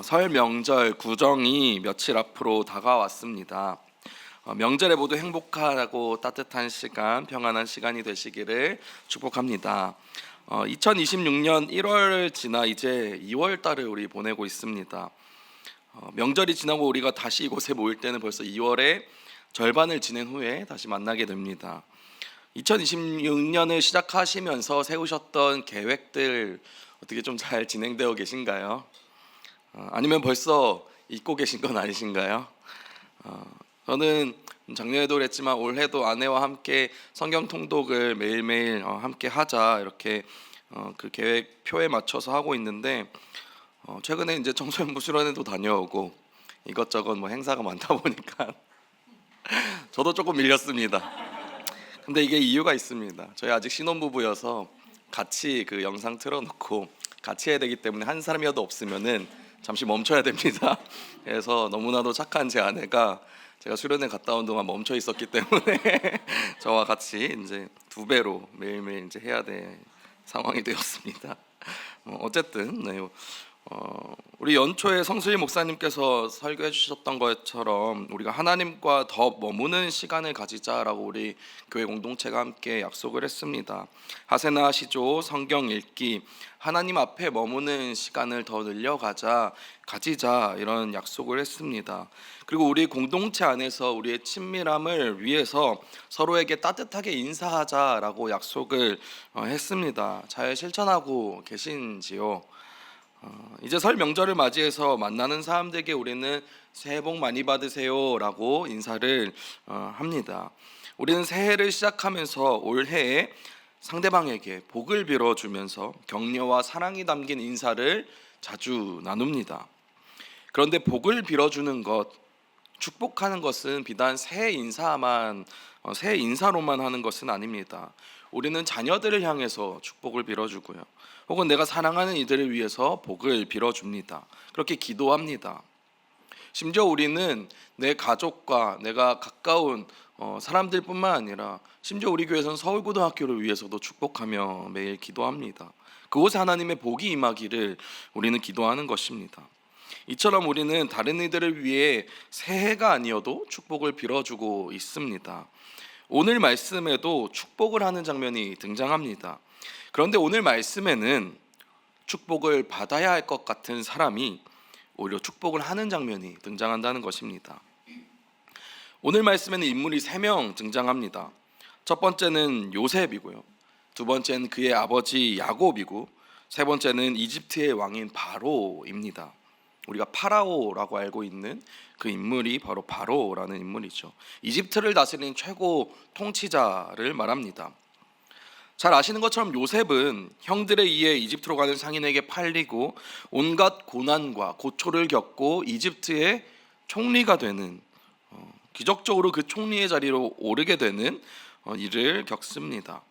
설 명절 구정이 며칠 앞으로 다가왔습니다. 명절에 모두 행복하고 따뜻한 시간, 평안한 시간이 되시기를 축복합니다. 2026년 1월 지나 이제 2월 달을 우리 보내고 있습니다. 명절이 지나고 우리가 다시 이곳에 모일 때는 벌써 2월의 절반을 지낸 후에 다시 만나게 됩니다. 2026년을 시작하시면서 세우셨던 계획들 어떻게 좀 잘 진행되어 계신가요? 아니면 벌써 잊고 계신 건 아니신가요? 저는 작년에도 그랬지만 올해도 아내와 함께 성경 통독을 매일매일 함께 하자 이렇게 그 계획표에 맞춰서 하고 있는데 최근에 이제 청소년부 수련회도 다녀오고 이것저것 행사가 많다 보니까 저도 조금 밀렸습니다. 근데 이게 이유가 있습니다. 저희 아직 신혼부부여서 같이 그 영상 틀어놓고 같이 해야 되기 때문에 한 사람이라도 없으면은 잠시 멈춰야 됩니다. 그래서 너무나도 착한 제 아내가 제가 수련회 갔다 온 동안 멈춰 있었기 때문에 저와 같이 이제 두 배로 매일매일 이제 해야 될 상황이 되었습니다. 어쨌든 우리 연초에 성수일 목사님께서 설교해 주셨던 것처럼 우리가 하나님과 더 머무는 시간을 가지자라고 우리 교회 공동체가 함께 약속을 했습니다. 하세나 시조, 성경 읽기, 하나님 앞에 머무는 시간을 더 가지자 이런 약속을 했습니다. 그리고 우리 공동체 안에서 우리의 친밀함을 위해서 서로에게 따뜻하게 인사하자라고 약속을 했습니다. 잘 실천하고 계신지요? 이제 설 명절을 맞이해서 만나는 사람들에게 우리는 새해 복 많이 받으세요라고 인사를 합니다. 우리는 새해를 시작하면서 올해에 상대방에게 복을 빌어주면서 격려와 사랑이 담긴 인사를 자주 나눕니다. 그런데 복을 빌어주는 것, 축복하는 것은 비단 새해 인사로만 하는 것은 아닙니다. 우리는 자녀들을 향해서 축복을 빌어주고요. 혹은 내가 사랑하는 이들을 위해서 복을 빌어줍니다. 그렇게 기도합니다. 심지어 우리는 내 가족과 내가 가까운 사람들뿐만 아니라 심지어 우리 교회에서는 서울고등학교를 위해서도 축복하며 매일 기도합니다. 그곳에 하나님의 복이 임하기를 우리는 기도하는 것입니다. 이처럼 우리는 다른 이들을 위해 새해가 아니어도 축복을 빌어주고 있습니다. 오늘 말씀에도 축복을 하는 장면이 등장합니다. 그런데 오늘 말씀에는 축복을 받아야 할 것 같은 사람이 오히려 축복을 하는 장면이 등장한다는 것입니다. 오늘 말씀에는 인물이 3명 등장합니다. 첫 번째는 요셉이고요. 두 번째는 그의 아버지 야곱이고 세 번째는 이집트의 왕인 바로입니다. 우리가 파라오라고 알고 있는 그 인물이 바로 바로라는 인물이죠. 이집트를 다스리는 최고 통치자를 말합니다. 잘 아시는 것처럼 요셉은 형들에 의해 이집트로 가는 상인에게 팔리고 온갖 고난과 고초를 겪고 이집트의 총리가 되는 기적적으로 그 총리의 자리로 오르게 되는 일을 겪습니다.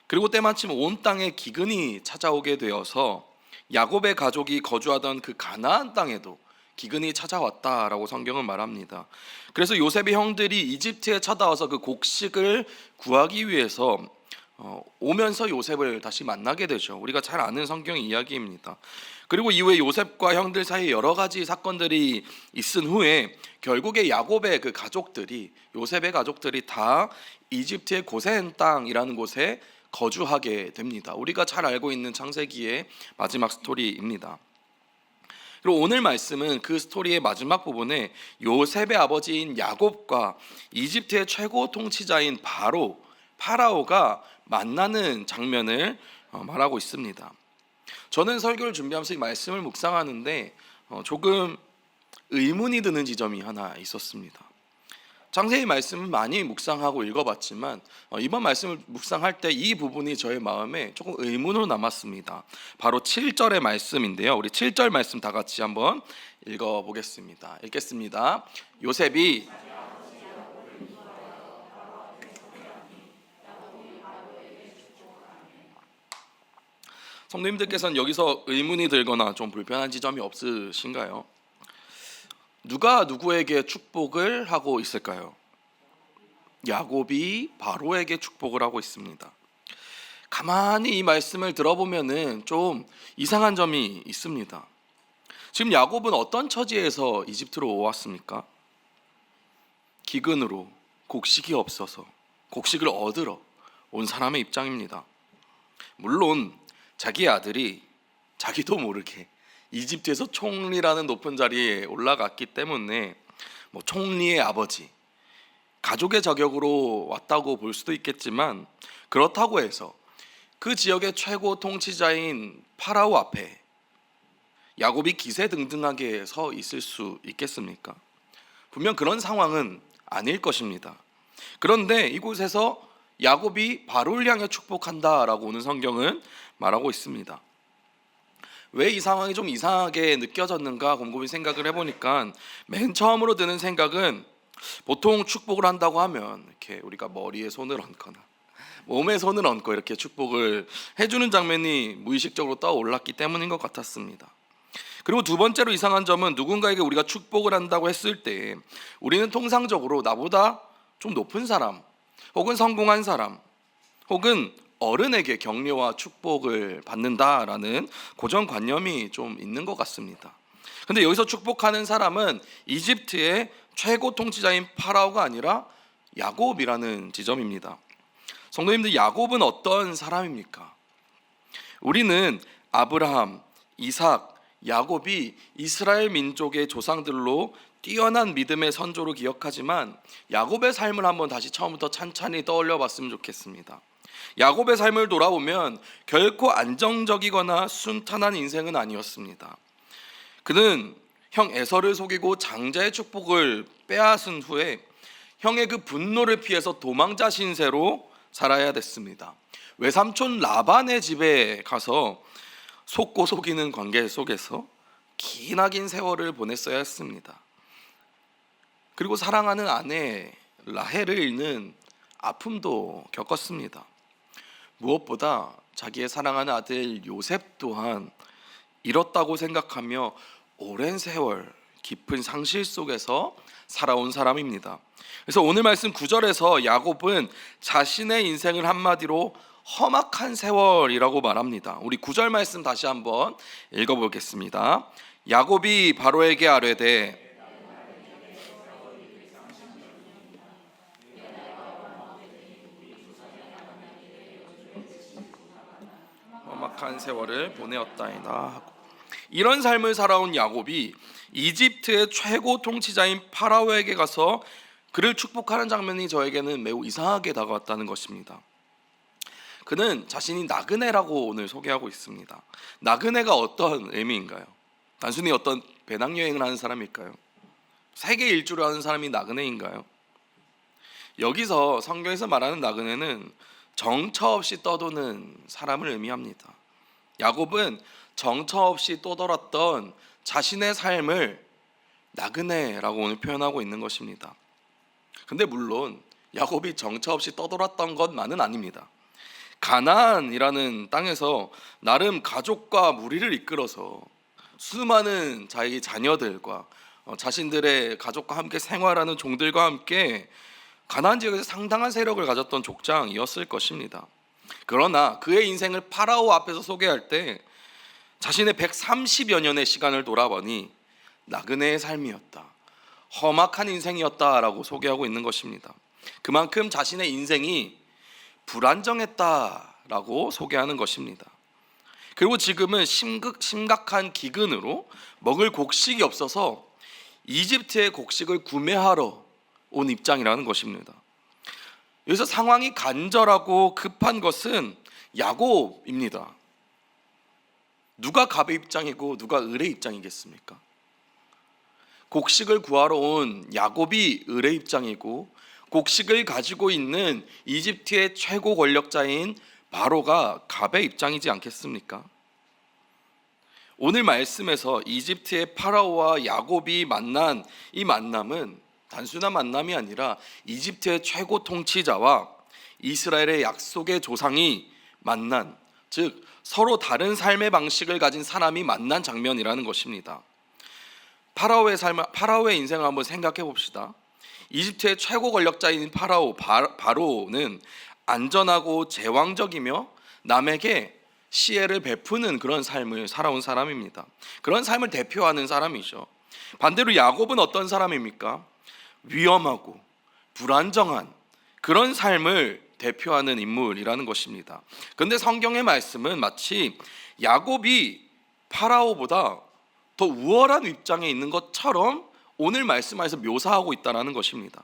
그리고 때마침 온 땅에 기근이 찾아오게 되어서 야곱의 가족이 거주하던 그 가나안 땅에도 기근이 찾아왔다라고 성경은 말합니다. 그래서 요셉의 형들이 이집트에 찾아와서 그 곡식을 구하기 위해서 오면서 요셉을 다시 만나게 되죠. 우리가 잘 아는 성경 이야기입니다. 그리고 이후에 요셉과 형들 사이에 여러 가지 사건들이 있은 후에 결국에 야곱의 그 가족들이 요셉의 가족들이 다 이집트의 고센 땅이라는 곳에 거주하게 됩니다. 우리가 잘 알고 있는 창세기의 마지막 스토리입니다. 그리고 오늘 말씀은 그 스토리의 마지막 부분에 요셉의 아버지인 야곱과 이집트의 최고 통치자인 파라오가 만나는 장면을 말하고 있습니다. 저는 설교를 준비하면서 이 말씀을 묵상하는데 조금 의문이 드는 지점이 하나 있었습니다. 창세기 말씀을 많이 묵상하고 읽어봤지만 이번 말씀을 묵상할 때 이 부분이 저의 마음에 조금 의문으로 남았습니다. 바로 7절의 말씀인데요. 우리 7절 말씀 다 같이 한번 읽어보겠습니다. 읽겠습니다. 요셉이 성도님들께서는 여기서 의문이 들거나 좀 불편한 지점이 없으신가요? 누가 누구에게 축복을 하고 있을까요? 야곱이 바로에게 축복을 하고 있습니다. 가만히 이 말씀을 들어보면은 좀 이상한 점이 있습니다. 지금 야곱은 어떤 처지에서 이집트로 왔습니까? 기근으로, 곡식이 없어서 곡식을 얻으러 온 사람의 입장입니다. 물론 자기 아들이 자기도 모르게 이집트에서 총리라는 높은 자리에 올라갔기 때문에 총리의 아버지, 가족의 자격으로 왔다고 볼 수도 있겠지만, 그렇다고 해서 그 지역의 최고 통치자인 파라오 앞에 야곱이 기세등등하게 서 있을 수 있겠습니까? 분명 그런 상황은 아닐 것입니다. 그런데 이곳에서 야곱이 바로를 향해 축복한다라고 오늘 성경은 말하고 있습니다. 왜 이 상황이 좀 이상하게 느껴졌는가 곰곰이 생각을 해보니까, 맨 처음으로 드는 생각은, 보통 축복을 한다고 하면 이렇게 우리가 머리에 손을 얹거나 몸에 손을 얹고 이렇게 축복을 해주는 장면이 무의식적으로 떠올랐기 때문인 것 같았습니다. 그리고 두 번째로 이상한 점은, 누군가에게 우리가 축복을 한다고 했을 때 우리는 통상적으로 나보다 좀 높은 사람, 혹은 성공한 사람, 혹은 어른에게 격려와 축복을 받는다라는 고정관념이 좀 있는 것 같습니다. 근데 여기서 축복하는 사람은 이집트의 최고 통치자인 파라오가 아니라 야곱이라는 지점입니다. 성도님들, 야곱은 어떤 사람입니까? 우리는 아브라함, 이삭, 야곱이 이스라엘 민족의 조상들로 뛰어난 믿음의 선조로 기억하지만, 야곱의 삶을 한번 다시 처음부터 찬찬히 떠올려 봤으면 좋겠습니다. 야곱의 삶을 돌아보면 결코 안정적이거나 순탄한 인생은 아니었습니다. 그는 형 에서를 속이고 장자의 축복을 빼앗은 후에 형의 그 분노를 피해서 도망자 신세로 살아야 됐습니다. 외삼촌 라반의 집에 가서 속고 속이는 관계 속에서 기나긴 세월을 보냈어야 했습니다. 그리고 사랑하는 아내 라헬을 잃는 아픔도 겪었습니다. 무엇보다 자기의 사랑하는 아들 요셉 또한 잃었다고 생각하며 오랜 세월 깊은 상실 속에서 살아온 사람입니다. 그래서 오늘 말씀 9절에서 야곱은 자신의 인생을 한마디로 험악한 세월이라고 말합니다. 우리 9절 말씀 다시 한번 읽어보겠습니다. 야곱이 바로에게 아뢰되 험악한 세월을 보내었다이다 하고, 이런 삶을 살아온 야곱이 이집트의 최고 통치자인 파라오에게 가서 그를 축복하는 장면이 저에게는 매우 이상하게 다가왔다는 것입니다. 그는 자신이 나그네라고 오늘 소개하고 있습니다. 나그네가 어떤 의미인가요? 단순히 어떤 배낭여행을 하는 사람일까요? 세계 일주를 하는 사람이 나그네인가요? 여기서 성경에서 말하는 나그네는 정처 없이 떠도는 사람을 의미합니다. 야곱은 정처 없이 떠돌았던 자신의 삶을 나그네라고 오늘 표현하고 있는 것입니다. 근데 물론 야곱이 정처 없이 떠돌았던 것만은 아닙니다. 가나안이라는 땅에서 나름 가족과 무리를 이끌어서 수많은 자기 자녀들과 자신들의 가족과 함께 생활하는 종들과 함께 가나안 지역에서 상당한 세력을 가졌던 족장이었을 것입니다. 그러나 그의 인생을 파라오 앞에서 소개할 때 자신의 130여 년의 시간을 돌아보니 나그네의 삶이었다, 험악한 인생이었다라고 소개하고 있는 것입니다. 그만큼 자신의 인생이 불안정했다라고 소개하는 것입니다. 그리고 지금은 심각한 기근으로 먹을 곡식이 없어서 이집트의 곡식을 구매하러 온 입장이라는 것입니다. 여기서 상황이 간절하고 급한 것은 야곱입니다. 누가 갑의 입장이고 누가 을의 입장이겠습니까? 곡식을 구하러 온 야곱이 을의 입장이고, 곡식을 가지고 있는 이집트의 최고 권력자인 바로가 갑의 입장이지 않겠습니까? 오늘 말씀에서 이집트의 파라오와 야곱이 만난 이 만남은 단순한 만남이 아니라 이집트의 최고 통치자와 이스라엘의 약속의 조상이 만난, 즉 서로 다른 삶의 방식을 가진 사람이 만난 장면이라는 것입니다. 파라오의 인생을 한번 생각해 봅시다. 이집트의 최고 권력자인 바로는 안전하고 제왕적이며 남에게 시혜를 베푸는 그런 삶을 살아온 사람입니다. 그런 삶을 대표하는 사람이죠. 반대로 야곱은 어떤 사람입니까? 위험하고 불안정한 그런 삶을 대표하는 인물이라는 것입니다. 그런데 성경의 말씀은 마치 야곱이 파라오보다 더 우월한 입장에 있는 것처럼 오늘 말씀 안에서 묘사하고 있다는 것입니다.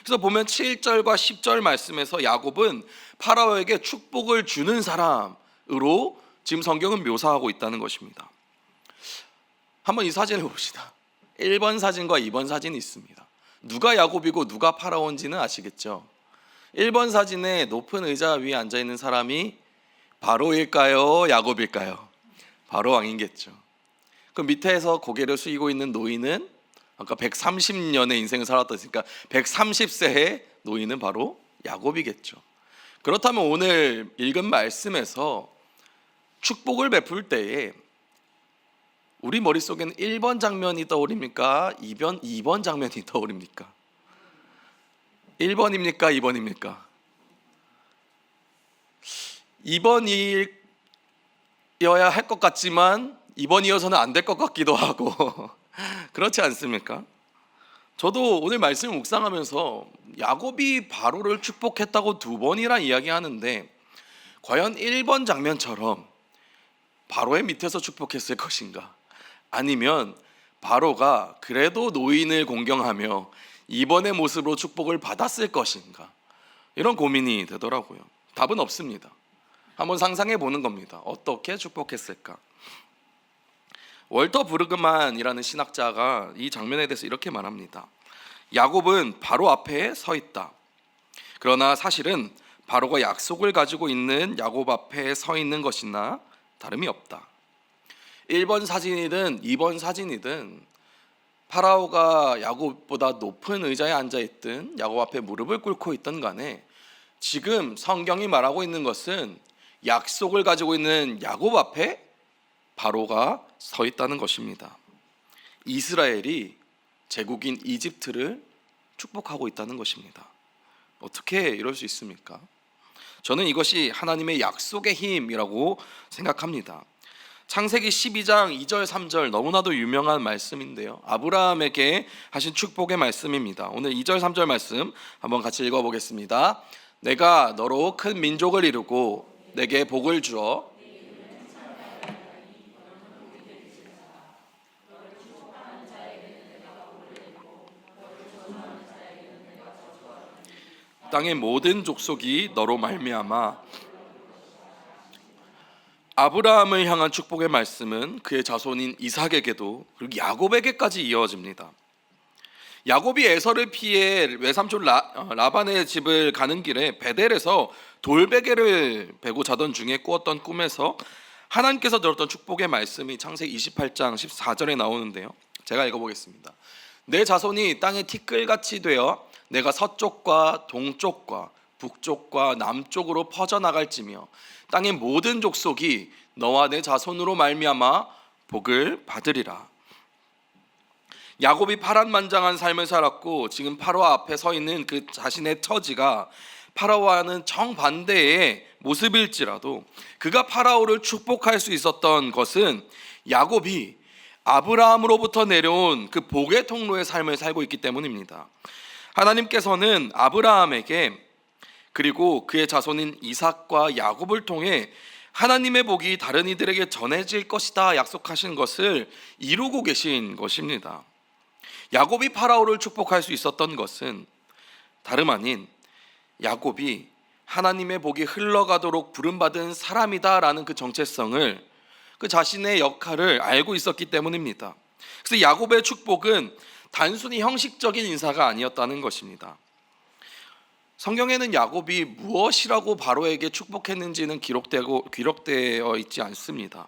그래서 보면 7절과 10절 말씀에서 야곱은 파라오에게 축복을 주는 사람으로 지금 성경은 묘사하고 있다는 것입니다. 한번 이 사진을 봅시다. 1번 사진과 2번 사진이 있습니다. 누가 야곱이고 누가 파라오인지는 아시겠죠? 1번 사진에 높은 의자 위에 앉아있는 사람이 바로일까요? 야곱일까요? 바로 왕이겠죠. 그 밑에서 고개를 숙이고 있는 노인은 아까 130년의 인생을 살았다 했으니까 130세의 노인은 바로 야곱이겠죠. 그렇다면 오늘 읽은 말씀에서 축복을 베풀 때에 우리 머릿속에는 1번 장면이 떠오릅니까? 2번 장면이 떠오릅니까? 1번입니까? 2번입니까? 2번이어야 할 것 같지만 2번이어서는 안 될 것 같기도 하고 그렇지 않습니까? 저도 오늘 말씀을 묵상하면서 야곱이 바로를 축복했다고 2번이란 이야기하는데 과연 1번 장면처럼 바로의 밑에서 축복했을 것인가? 아니면 바로가 그래도 노인을 공경하며 2번의 모습으로 축복을 받았을 것인가? 이런 고민이 되더라고요. 답은 없습니다. 한번 상상해 보는 겁니다. 어떻게 축복했을까? 월터 브르그만이라는 신학자가 이 장면에 대해서 이렇게 말합니다. 야곱은 바로 앞에 서 있다. 그러나 사실은 바로가 약속을 가지고 있는 야곱 앞에 서 있는 것이나 다름이 없다. 1번 사진이든 2번 사진이든 파라오가 야곱보다 높은 의자에 앉아있든 야곱 앞에 무릎을 꿇고 있던 간에 지금 성경이 말하고 있는 것은 약속을 가지고 있는 야곱 앞에 바로가 서 있다는 것입니다. 이스라엘이 제국인 이집트를 축복하고 있다는 것입니다. 어떻게 이럴 수 있습니까? 저는 이것이 하나님의 약속의 힘이라고 생각합니다. 창세기 12장 2절 3절 너무나도 유명한 말씀인데요, 아브라함에게 하신 축복의 말씀입니다. 오늘 2절 3절 말씀 한번 같이 읽어보겠습니다. 내가 너로 큰 민족을 이루고 내게 복을 주어 땅의 모든 족속이 너로 말미암아. 아브라함을 향한 축복의 말씀은 그의 자손인 이삭에게도 그리고 야곱에게까지 이어집니다. 야곱이 에서를 피해 외삼촌 라반의 집을 가는 길에 베델에서 돌베개를 베고 자던 중에 꾸었던 꿈에서 하나님께서 들었던 축복의 말씀이 창세기 28장 14절에 나오는데요, 제가 읽어보겠습니다. 내 자손이 땅의 티끌같이 되어 내가 서쪽과 동쪽과 북쪽과 남쪽으로 퍼져나갈지며 땅의 모든 족속이 너와 내 자손으로 말미암아 복을 받으리라. 야곱이 파란만장한 삶을 살았고 지금 파라오 앞에 서 있는 그 자신의 처지가 파라오와는 정반대의 모습일지라도 그가 파라오를 축복할 수 있었던 것은 야곱이 아브라함으로부터 내려온 그 복의 통로의 삶을 살고 있기 때문입니다. 하나님께서는 아브라함에게 그리고 그의 자손인 이삭과 야곱을 통해 하나님의 복이 다른 이들에게 전해질 것이다 약속하신 것을 이루고 계신 것입니다. 야곱이 파라오를 축복할 수 있었던 것은 다름 아닌 야곱이 하나님의 복이 흘러가도록 부름받은 사람이다라는 그 정체성을, 그 자신의 역할을 알고 있었기 때문입니다. 그래서 야곱의 축복은 단순히 형식적인 인사가 아니었다는 것입니다. 성경에는 야곱이 무엇이라고 바로에게 축복했는지는 기록되어 있지 않습니다.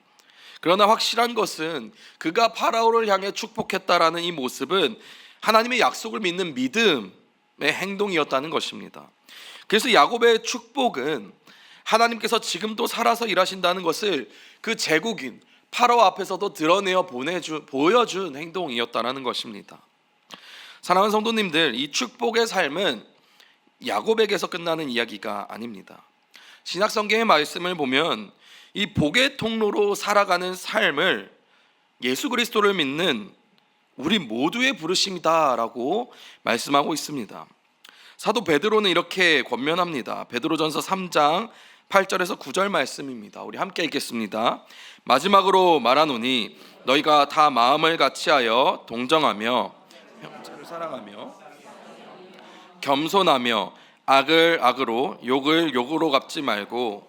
그러나 확실한 것은 그가 파라오를 향해 축복했다라는 이 모습은 하나님의 약속을 믿는 믿음의 행동이었다는 것입니다. 그래서 야곱의 축복은 하나님께서 지금도 살아서 일하신다는 것을 그 제국인 파라오 앞에서도 드러내어 보여준 행동이었다는 것입니다. 사랑하는 성도님들, 이 축복의 삶은 야곱에게서 끝나는 이야기가 아닙니다. 신약 성경의 말씀을 보면 이 복의 통로로 살아가는 삶을 예수 그리스도를 믿는 우리 모두의 부르심이다라고 말씀하고 있습니다. 사도 베드로는 이렇게 권면합니다. 베드로전서 3장 8절에서 9절 말씀입니다. 우리 함께 읽겠습니다. 마지막으로 말하노니 너희가 다 마음을 같이하여 동정하며 형제를 사랑하며 겸손하며 악을 악으로 욕을 욕으로 갚지 말고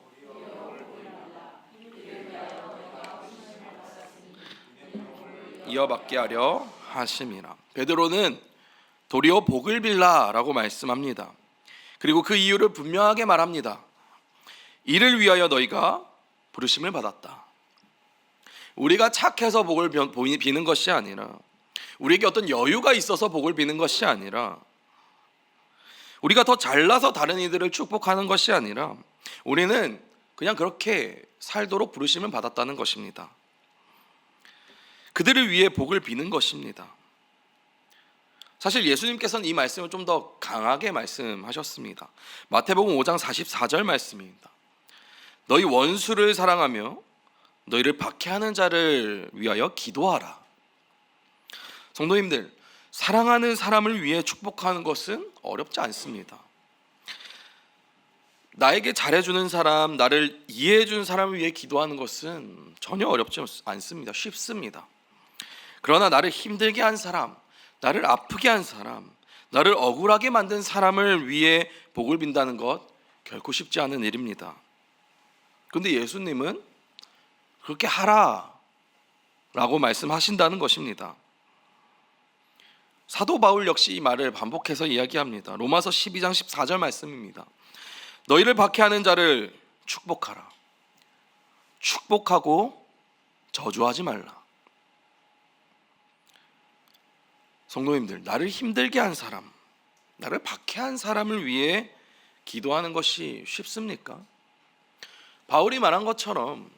이어받게 하려 하심이라. 베드로는 도리어 복을 빌라라고 말씀합니다. 그리고 그 이유를 분명하게 말합니다. 이를 위하여 너희가 부르심을 받았다. 우리가 착해서 복을 비는 것이 아니라, 우리에게 어떤 여유가 있어서 복을 비는 것이 아니라, 우리가 더 잘나서 다른 이들을 축복하는 것이 아니라, 우리는 그냥 그렇게 살도록 부르심을 받았다는 것입니다. 그들을 위해 복을 비는 것입니다. 사실 예수님께서는 이 말씀을 좀 더 강하게 말씀하셨습니다. 마태복음 5장 44절 말씀입니다. 너희 원수를 사랑하며 너희를 박해하는 자를 위하여 기도하라. 성도님들, 사랑하는 사람을 위해 축복하는 것은 어렵지 않습니다. 나에게 잘해주는 사람, 나를 이해해주는 사람을 위해 기도하는 것은 전혀 어렵지 않습니다. 쉽습니다. 그러나 나를 힘들게 한 사람, 나를 아프게 한 사람, 나를 억울하게 만든 사람을 위해 복을 빈다는 것 결코 쉽지 않은 일입니다. 그런데 예수님은 그렇게 하라 라고 말씀하신다는 것입니다. 사도 바울 역시 이 말을 반복해서 이야기합니다. 로마서 12장 14절 말씀입니다. 너희를 박해하는 자를 축복하라. 축복하고 저주하지 말라. 성도님들, 나를 힘들게 한 사람, 나를 박해한 사람을 위해 기도하는 것이 쉽습니까? 바울이 말한 것처럼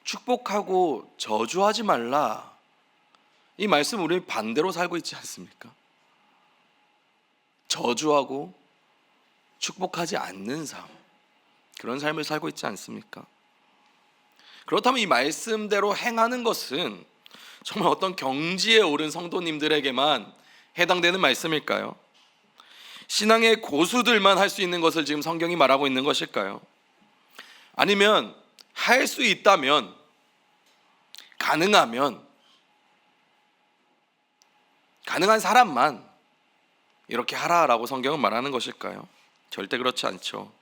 축복하고 저주하지 말라, 이 말씀 우리 반대로 살고 있지 않습니까? 저주하고 축복하지 않는 삶, 그런 삶을 살고 있지 않습니까? 그렇다면 이 말씀대로 행하는 것은 정말 어떤 경지에 오른 성도님들에게만 해당되는 말씀일까요? 신앙의 고수들만 할 수 있는 것을 지금 성경이 말하고 있는 것일까요? 아니면 할 수 있다면, 가능한 사람만 이렇게 하라라고 성경은 말하는 것일까요? 절대 그렇지 않죠.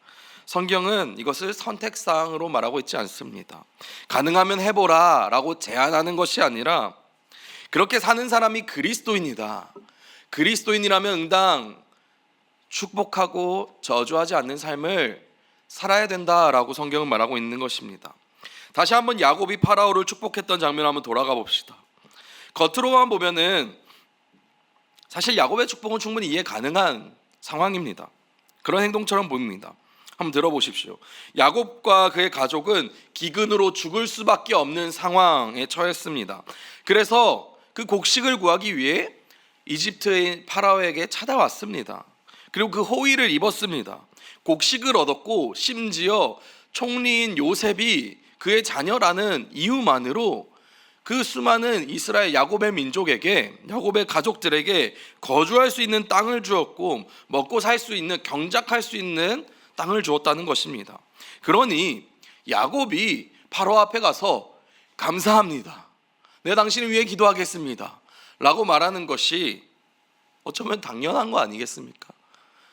성경은 이것을 선택사항으로 말하고 있지 않습니다. 가능하면 해보라 라고 제안하는 것이 아니라, 그렇게 사는 사람이 그리스도인이다, 그리스도인이라면 응당 축복하고 저주하지 않는 삶을 살아야 된다라고 성경은 말하고 있는 것입니다. 다시 한번 야곱이 파라오를 축복했던 장면 한번 돌아가 봅시다. 겉으로만 보면은 사실 야곱의 축복은 충분히 이해 가능한 상황입니다. 그런 행동처럼 보입니다. 한번 들어보십시오. 야곱과 그의 가족은 기근으로 죽을 수밖에 없는 상황에 처했습니다. 그래서 그 곡식을 구하기 위해 이집트의 파라오에게 찾아왔습니다. 그리고 그 호의를 입었습니다. 곡식을 얻었고, 심지어 총리인 요셉이 그의 자녀라는 이유만으로 그 수많은 이스라엘 야곱의 민족에게, 야곱의 가족들에게 거주할 수 있는 땅을 주었고, 먹고 살 수 있는, 경작할 수 있는 땅을 주었다는 것입니다. 그러니 야곱이 바로 앞에 가서 감사합니다, 내가 당신을 위해 기도하겠습니다 라고 말하는 것이 어쩌면 당연한 거 아니겠습니까?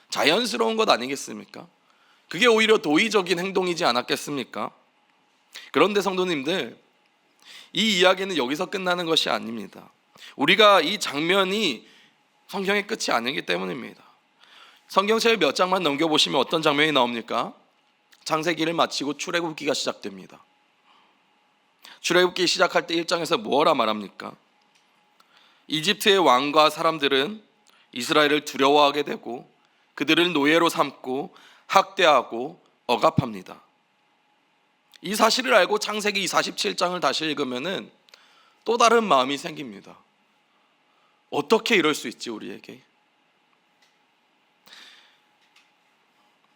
자연스러운 것 아니겠습니까? 그게 오히려 도의적인 행동이지 않았겠습니까? 그런데 성도님들, 이 이야기는 여기서 끝나는 것이 아닙니다. 우리가 이 장면이 성경의 끝이 아니기 때문입니다. 성경책을 몇 장만 넘겨보시면 어떤 장면이 나옵니까? 창세기를 마치고 출애굽기가 시작됩니다. 출애굽기 시작할 때 1장에서 뭐라 말합니까? 이집트의 왕과 사람들은 이스라엘을 두려워하게 되고 그들을 노예로 삼고 학대하고 억압합니다. 이 사실을 알고 창세기 47장을 다시 읽으면은 또 다른 마음이 생깁니다. 어떻게 이럴 수 있지, 우리에게?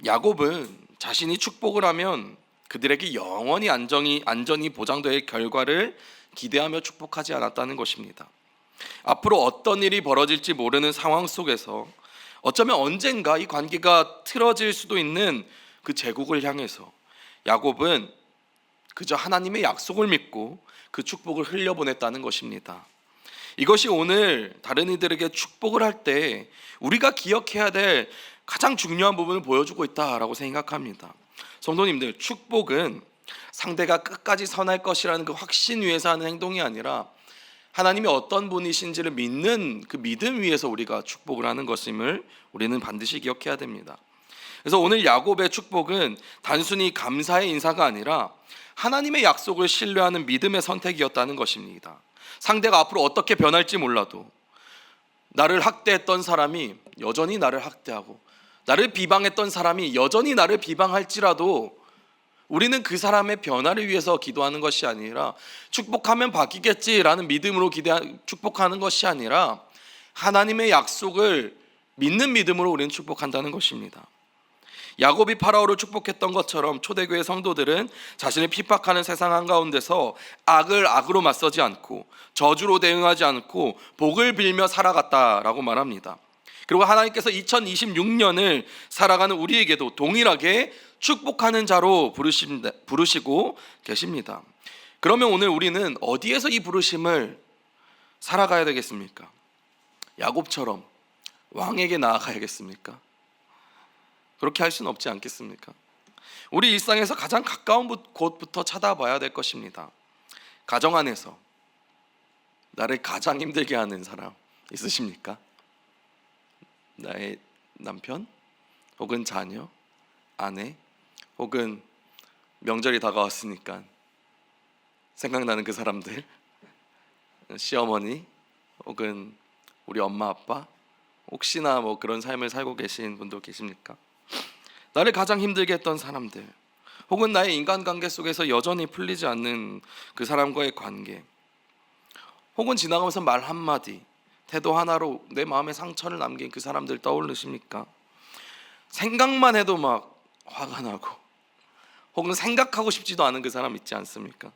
야곱은 자신이 축복을 하면 그들에게 영원히 안전이 보장될 결과를 기대하며 축복하지 않았다는 것입니다. 앞으로 어떤 일이 벌어질지 모르는 상황 속에서 어쩌면 언젠가 이 관계가 틀어질 수도 있는 그 제국을 향해서 야곱은 그저 하나님의 약속을 믿고 그 축복을 흘려보냈다는 것입니다. 이것이 오늘 다른 이들에게 축복을 할 때 우리가 기억해야 될 가장 중요한 부분을 보여주고 있다라고 생각합니다. 성도님들, 축복은 상대가 끝까지 선할 것이라는 그 확신 위에서 하는 행동이 아니라 하나님이 어떤 분이신지를 믿는 그 믿음 위에서 우리가 축복을 하는 것임을 우리는 반드시 기억해야 됩니다. 그래서 오늘 야곱의 축복은 단순히 감사의 인사가 아니라 하나님의 약속을 신뢰하는 믿음의 선택이었다는 것입니다. 상대가 앞으로 어떻게 변할지 몰라도 나를 학대했던 사람이 여전히 나를 학대하고 나를 비방했던 사람이 여전히 나를 비방할지라도 우리는 그 사람의 변화를 위해서 기도하는 것이 아니라 축복하면 바뀌겠지라는 믿음으로 축복하는 것이 아니라 하나님의 약속을 믿는 믿음으로 우리는 축복한다는 것입니다. 야곱이 파라오를 축복했던 것처럼 초대교회 성도들은 자신을 핍박하는 세상 한가운데서 악을 악으로 맞서지 않고 저주로 대응하지 않고 복을 빌며 살아갔다라고 말합니다. 그리고 하나님께서 2026년을 살아가는 우리에게도 동일하게 축복하는 자로 부르시고 계십니다. 그러면 오늘 우리는 어디에서 이 부르심을 살아가야 되겠습니까? 야곱처럼 왕에게 나아가야겠습니까? 그렇게 할 수는 없지 않겠습니까? 우리 일상에서 가장 가까운 곳부터 찾아봐야 될 것입니다. 가정 안에서 나를 가장 힘들게 하는 사람 있으십니까? 나의 남편, 혹은 자녀, 아내, 혹은 명절이 다가왔으니까 생각나는 그 사람들, 시어머니, 혹은 우리 엄마 아빠, 혹시나 뭐 그런 삶을 살고 계신 분도 계십니까? 나를 가장 힘들게 했던 사람들, 혹은 나의 인간관계 속에서 여전히 풀리지 않는 그 사람과의 관계, 혹은 지나가면서 말 한마디, 태도 하나로 내 마음에 상처를 남긴 그 사람들 떠오르십니까? 생각만 해도 막 화가 나고, 혹은 생각하고 싶지도 않은 그 사람 있지 않습니까?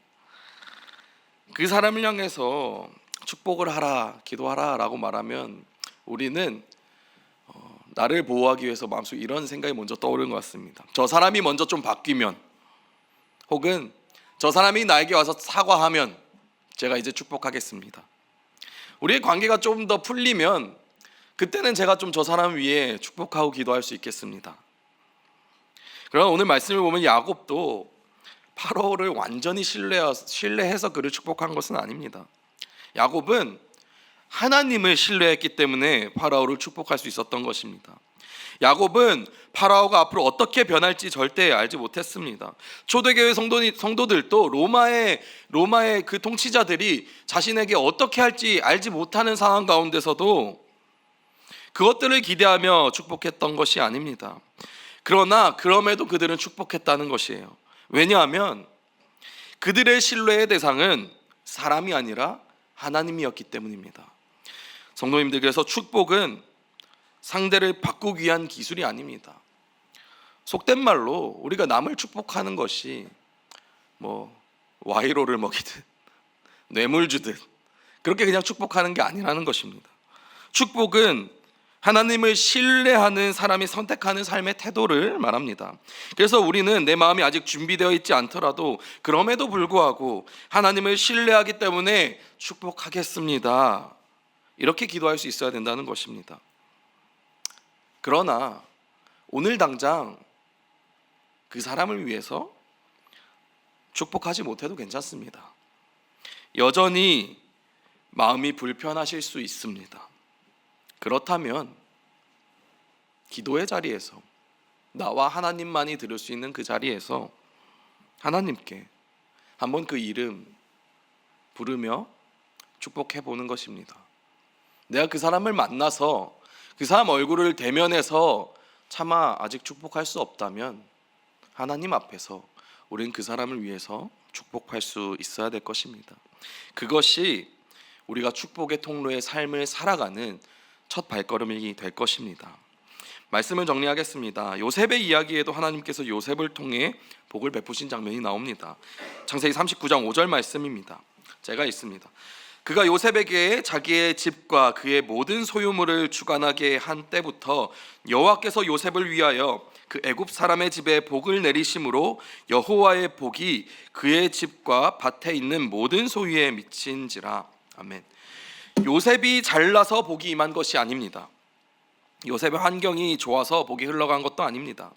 그 사람을 향해서 축복을 하라, 기도하라 라고 말하면 우리는 나를 보호하기 위해서 마음속에 이런 생각이 먼저 떠오르는 것 같습니다. 저 사람이 먼저 좀 바뀌면, 혹은 저 사람이 나에게 와서 사과하면 제가 이제 축복하겠습니다. 우리의 관계가 좀 더 풀리면 그때는 제가 좀 저 사람 위에 축복하고 기도할 수 있겠습니다. 그러나 오늘 말씀을 보면 야곱도 파라오를 완전히 신뢰해서 그를 축복한 것은 아닙니다. 야곱은 하나님을 신뢰했기 때문에 파라오를 축복할 수 있었던 것입니다. 야곱은 파라오가 앞으로 어떻게 변할지 절대 알지 못했습니다. 초대교회 성도들도 로마의 그 통치자들이 자신에게 어떻게 할지 알지 못하는 상황 가운데서도 그것들을 기대하며 축복했던 것이 아닙니다. 그러나 그럼에도 그들은 축복했다는 것이에요. 왜냐하면 그들의 신뢰의 대상은 사람이 아니라 하나님이었기 때문입니다. 성도님들, 그래서 축복은 상대를 바꾸기 위한 기술이 아닙니다. 속된 말로 우리가 남을 축복하는 것이 뭐 와이로를 먹이듯 뇌물 주듯 그렇게 그냥 축복하는 게 아니라는 것입니다. 축복은 하나님을 신뢰하는 사람이 선택하는 삶의 태도를 말합니다. 그래서 우리는 내 마음이 아직 준비되어 있지 않더라도 그럼에도 불구하고 하나님을 신뢰하기 때문에 축복하겠습니다, 이렇게 기도할 수 있어야 된다는 것입니다. 그러나 오늘 당장 그 사람을 위해서 축복하지 못해도 괜찮습니다. 여전히 마음이 불편하실 수 있습니다. 그렇다면 기도의 자리에서, 나와 하나님만이 들을 수 있는 그 자리에서 하나님께 한번 그 이름 부르며 축복해 보는 것입니다. 내가 그 사람을 만나서 그 사람 얼굴을 대면해서 차마 아직 축복할 수 없다면 하나님 앞에서 우리는 그 사람을 위해서 축복할 수 있어야 될 것입니다. 그것이 우리가 축복의 통로의 삶을 살아가는 첫 발걸음이 될 것입니다. 말씀을 정리하겠습니다. 요셉의 이야기에도 하나님께서 요셉을 통해 복을 베푸신 장면이 나옵니다. 창세기 39장 5절 말씀입니다. 제가 읽습니다. 그가 요셉에게 자기의 집과 그의 모든 소유물을 주관하게 한 때부터 여호와께서 요셉을 위하여 그 애굽 사람의 집에 복을 내리심으로 여호와의 복이 그의 집과 밭에 있는 모든 소유에 미친지라. 아멘. 요셉이 잘나서 복이 임한 것이 아닙니다. 요셉의 환경이 좋아서 복이 흘러간 것도 아닙니다.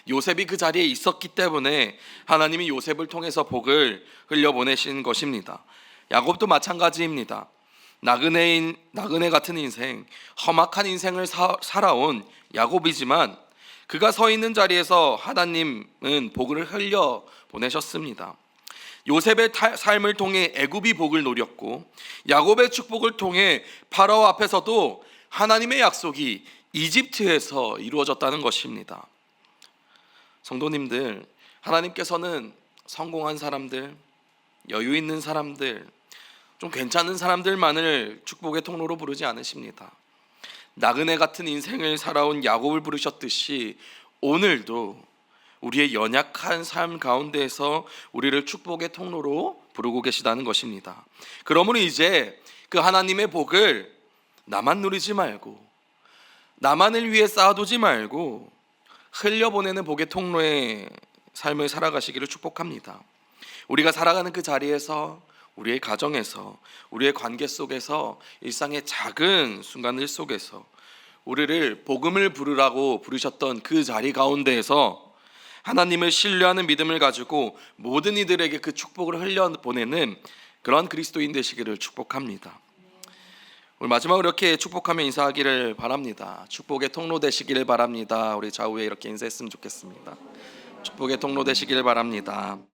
요셉이 그 자리에 있었기 때문에 하나님이 요셉을 통해서 복을 흘려보내신 것입니다. 야곱도 마찬가지입니다. 나그네 같은 인생, 험악한 인생을 살아온 야곱이지만 그가 서 있는 자리에서 하나님은 복을 흘려 보내셨습니다. 요셉의 삶을 통해 애굽이 복을 누렸고 야곱의 축복을 통해 파라오 앞에서도 하나님의 약속이 이집트에서 이루어졌다는 것입니다. 성도님들, 하나님께서는 성공한 사람들, 여유 있는 사람들, 좀 괜찮은 사람들만을 축복의 통로로 부르지 않으십니다. 나그네 같은 인생을 살아온 야곱을 부르셨듯이 오늘도 우리의 연약한 삶 가운데에서 우리를 축복의 통로로 부르고 계시다는 것입니다. 그러므로 이제 그 하나님의 복을 나만 누리지 말고, 나만을 위해 쌓아두지 말고 흘려보내는 복의 통로의 삶을 살아가시기를 축복합니다. 우리가 살아가는 그 자리에서, 우리의 가정에서, 우리의 관계 속에서, 일상의 작은 순간들 속에서 우리를 복음을 부르라고 부르셨던 그 자리 가운데에서 하나님을 신뢰하는 믿음을 가지고 모든 이들에게 그 축복을 흘려보내는 그런 그리스도인 되시기를 축복합니다. 오늘 마지막으로 이렇게 축복하며 인사하기를 바랍니다. 축복의 통로 되시기를 바랍니다. 우리 좌우에 이렇게 인사했으면 좋겠습니다. 축복의 통로 되시기를 바랍니다.